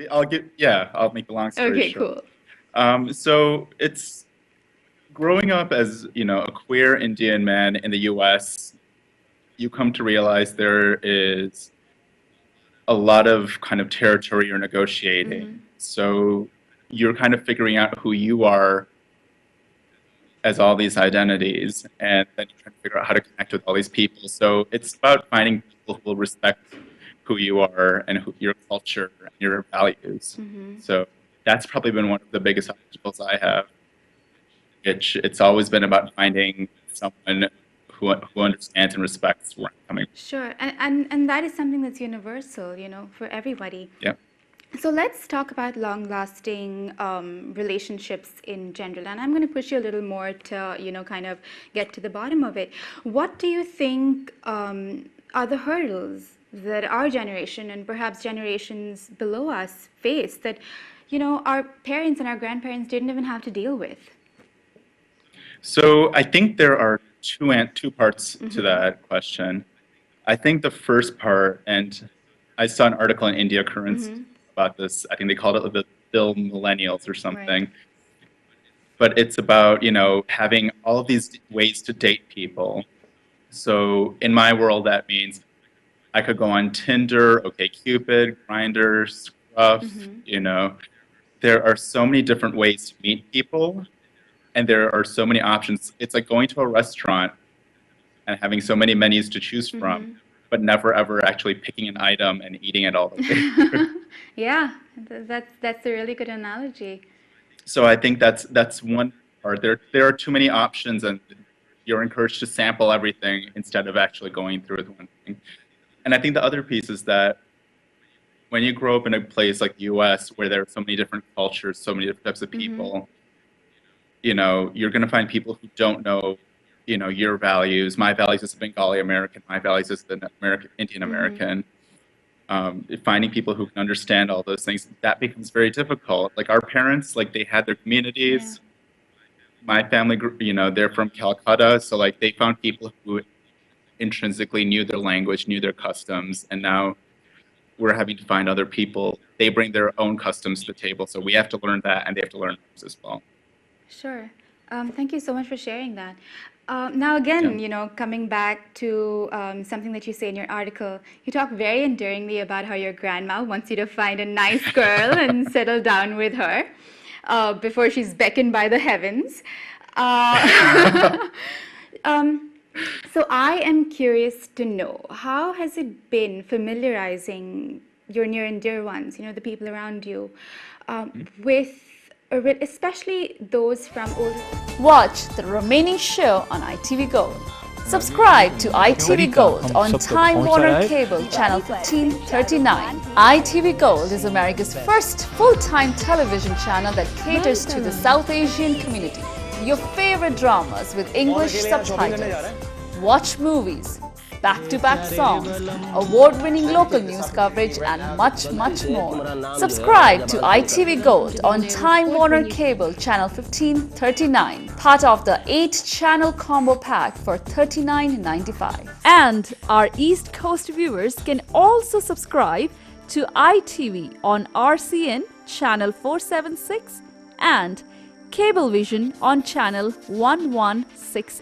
I'll make a long story Okay, short. cool. So it's growing up as, a queer Indian man in the US, you come to realize there is a lot of kind of territory you're negotiating. So you're kind of figuring out who you are as all these identities, and then you're trying to figure out how to connect with all these people. So it's about finding people who will respect who you are and your culture and your values. So that's probably been one of the biggest obstacles I have. It's always been about finding someone who understands and respects where I'm coming from. Sure. And that is something that's universal, for everybody. Yeah. So let's talk about long-lasting relationships in general. And I'm going to push you a little more to, kind of get to the bottom of it. What do you think are the hurdles that our generation and perhaps generations below us face that, our parents and our grandparents didn't even have to deal with? So I think there are two parts to that question. I think the first part, and I saw an article in India Currents about this. I think they called it the Bill Millennials or something. Right. But it's about, having all of these ways to date people. So in my world, that means I could go on Tinder, OkCupid, Grindr, Scruff, There are so many different ways to meet people, and there are so many options. It's like going to a restaurant and having so many menus to choose from, but never ever actually picking an item and eating it all the way through. Yeah, that's a really good analogy. So I think that's one part. There are too many options, and you're encouraged to sample everything instead of actually going through with one thing. And I think the other piece is that when you grow up in a place like the US where there are so many different cultures, so many different types of people, you're going to find people who don't know, your values. My values as a Bengali American, my values as an Indian American. Finding people who can understand all those things, that becomes very difficult. Like our parents, like they had their communities. My family, they're from Calcutta, so like they found people who intrinsically knew their language, knew their customs, and now we're having to find other people. They bring their own customs to the table, so we have to learn that, and they have to learn ours as well. Sure. Thank you so much for sharing that. Now again, coming back to something that you say in your article, you talk very endearingly about how your grandma wants you to find a nice girl and settle down with her before she's beckoned by the heavens. So I am curious to know, how has it been familiarizing your near and dear ones, the people around you, with especially those from older... Watch the remaining show on ITV Gold. Subscribe to ITV Gold on Time Warner Cable Channel 1539. ITV Gold is America's first full-time television channel that caters to the South Asian community. Your favorite dramas with English subtitles. Watch movies, back-to-back songs, award-winning local news coverage, and much, much more. Subscribe to ITV Gold on Time Warner Cable Channel 1539, part of the 8-channel combo pack for $39.95. And our East Coast viewers can also subscribe to ITV on RCN Channel 476 and Cablevision on Channel 116.